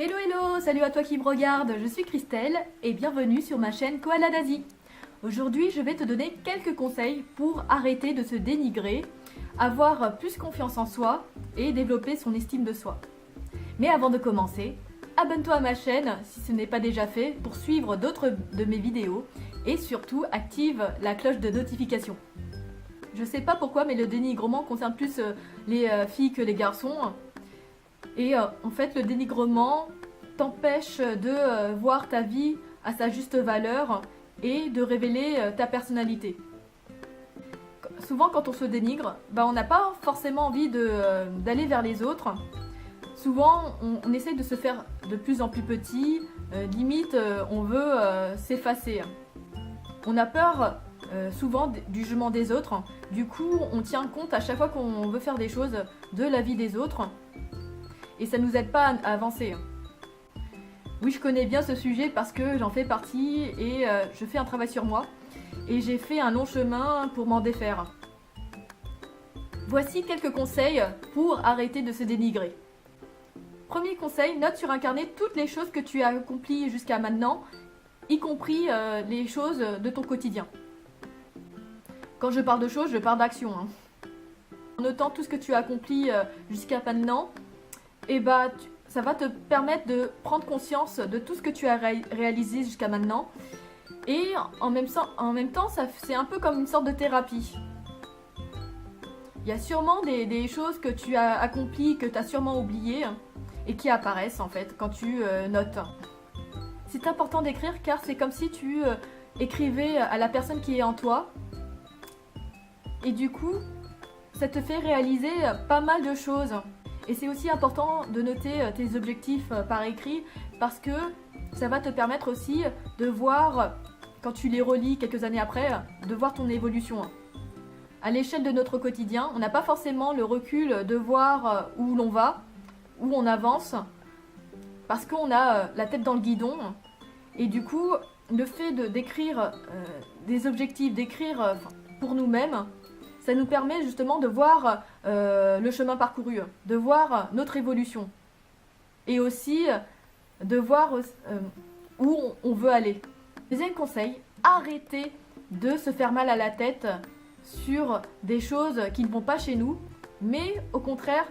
Hello hello, salut à toi qui me regarde, je suis Christelle et bienvenue sur ma chaîne Koala d'Asie. Aujourd'hui je vais te donner quelques conseils pour arrêter de se dénigrer, avoir plus confiance en soi et développer son estime de soi. Mais avant de commencer, abonne-toi à ma chaîne si ce n'est pas déjà fait pour suivre d'autres de mes vidéos et surtout active la cloche de notification. Je sais pas pourquoi mais le dénigrement concerne plus les filles que les garçons. Et en fait, le dénigrement t'empêche de voir ta vie à sa juste valeur et de révéler ta personnalité. Souvent, quand on se dénigre, on n'a pas forcément envie d'aller vers les autres. Souvent, on essaie de se faire de plus en plus petit, limite, on veut s'effacer. On a peur souvent du jugement des autres. Du coup, on tient compte à chaque fois qu'on veut faire des choses de la vie des autres. Et ça ne nous aide pas à avancer. Oui, je connais bien ce sujet parce que j'en fais partie et je fais un travail sur moi. Et j'ai fait un long chemin pour m'en défaire. Voici quelques conseils pour arrêter de se dénigrer. Premier conseil, note sur un carnet toutes les choses que tu as accomplies jusqu'à maintenant, y compris les choses de ton quotidien. Quand je parle de choses, je parle d'action. En notant tout ce que tu as accompli jusqu'à maintenant, ça va te permettre de prendre conscience de tout ce que tu as réalisé jusqu'à maintenant. Et en même temps, c'est un peu comme une sorte de thérapie. Il y a sûrement des choses que tu as accomplies, que tu as sûrement oubliées, et qui apparaissent en fait quand tu notes. C'est important d'écrire car c'est comme si tu écrivais à la personne qui est en toi. Et du coup, ça te fait réaliser pas mal de choses. Et c'est aussi important de noter tes objectifs par écrit parce que ça va te permettre aussi de voir, quand tu les relis quelques années après, de voir ton évolution. À l'échelle de notre quotidien, on n'a pas forcément le recul de voir où l'on va, où on avance, parce qu'on a la tête dans le guidon. Et du coup, le fait d'écrire des objectifs, d'écrire pour nous-mêmes, ça nous permet justement de voir le chemin parcouru, de voir notre évolution et aussi de voir où on veut aller. Deuxième conseil, arrêtez de se faire mal à la tête sur des choses qui ne vont pas chez nous, mais au contraire,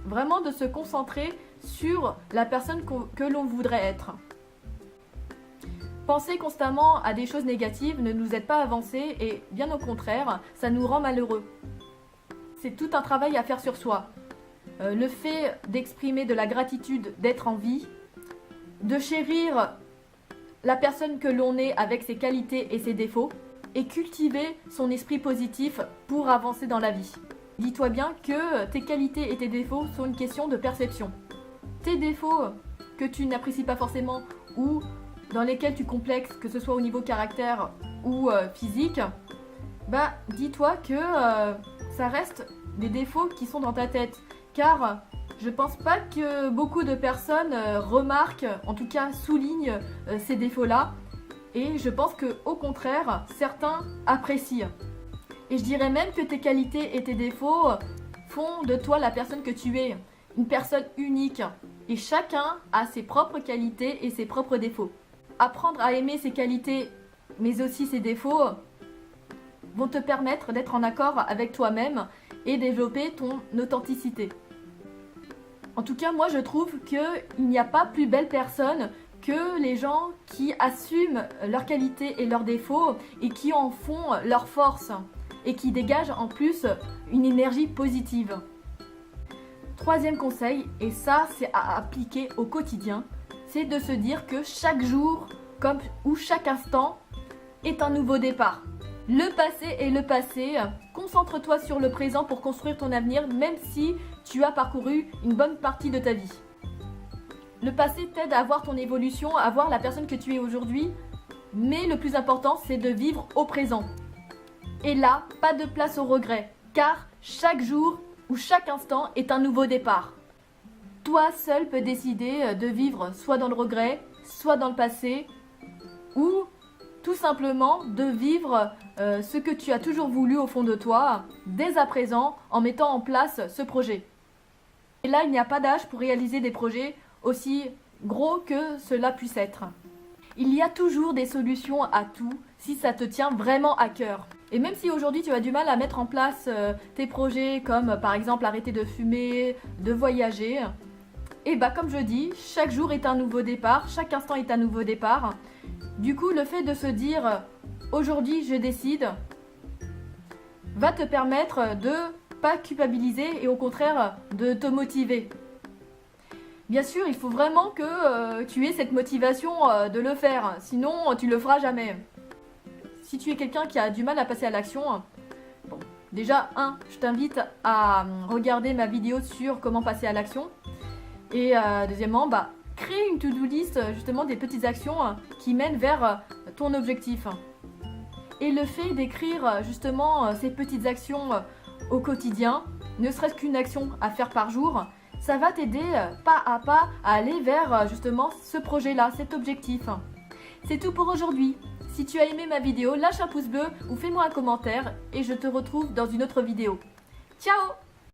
vraiment de se concentrer sur la personne que l'on voudrait être. Penser constamment à des choses négatives ne nous aide pas à avancer et bien au contraire, ça nous rend malheureux. C'est tout un travail à faire sur soi. Le fait d'exprimer de la gratitude, d'être en vie, de chérir la personne que l'on est avec ses qualités et ses défauts et cultiver son esprit positif pour avancer dans la vie. Dis-toi bien que tes qualités et tes défauts sont une question de perception. Tes défauts que tu n'apprécies pas forcément ou dans lesquels tu complexes, que ce soit au niveau caractère ou physique, dis-toi que ça reste des défauts qui sont dans ta tête. Car je pense pas que beaucoup de personnes remarquent, en tout cas soulignent ces défauts-là. Et je pense qu'au contraire, certains apprécient. Et je dirais même que tes qualités et tes défauts font de toi la personne que tu es. Une personne unique. Et chacun a ses propres qualités et ses propres défauts. Apprendre à aimer ses qualités, mais aussi ses défauts, vont te permettre d'être en accord avec toi-même et développer ton authenticité. En tout cas, moi je trouve qu'il n'y a pas plus belle personne que les gens qui assument leurs qualités et leurs défauts et qui en font leur force et qui dégagent en plus une énergie positive. Troisième conseil, et ça c'est à appliquer au quotidien, c'est de se dire que chaque jour ou chaque instant est un nouveau départ. Le passé est le passé, concentre-toi sur le présent pour construire ton avenir même si tu as parcouru une bonne partie de ta vie. Le passé t'aide à voir ton évolution, à voir la personne que tu es aujourd'hui, mais le plus important c'est de vivre au présent. Et là, pas de place au regret, car chaque jour ou chaque instant est un nouveau départ. Toi seul peux décider de vivre soit dans le regret, soit dans le passé, ou tout simplement de vivre ce que tu as toujours voulu au fond de toi, dès à présent, en mettant en place ce projet. Et là, il n'y a pas d'âge pour réaliser des projets aussi gros que cela puisse être. Il y a toujours des solutions à tout si ça te tient vraiment à cœur. Et même si aujourd'hui tu as du mal à mettre en place tes projets comme par exemple arrêter de fumer, de voyager, et bah comme je dis, chaque jour est un nouveau départ, chaque instant est un nouveau départ. Du coup, le fait de se dire aujourd'hui je décide va te permettre de pas culpabiliser et au contraire de te motiver. Bien sûr, il faut vraiment que tu aies cette motivation de le faire, sinon tu le feras jamais. Si tu es quelqu'un qui a du mal à passer à l'action, bon, déjà, je t'invite à regarder ma vidéo sur comment passer à l'action. Et deuxièmement, crée une to-do list, justement des petites actions qui mènent vers ton objectif. Et le fait d'écrire justement ces petites actions au quotidien, ne serait-ce qu'une action à faire par jour, ça va t'aider pas à pas à aller vers justement ce projet-là, cet objectif. C'est tout pour aujourd'hui. Si tu as aimé ma vidéo, lâche un pouce bleu ou fais-moi un commentaire et je te retrouve dans une autre vidéo. Ciao!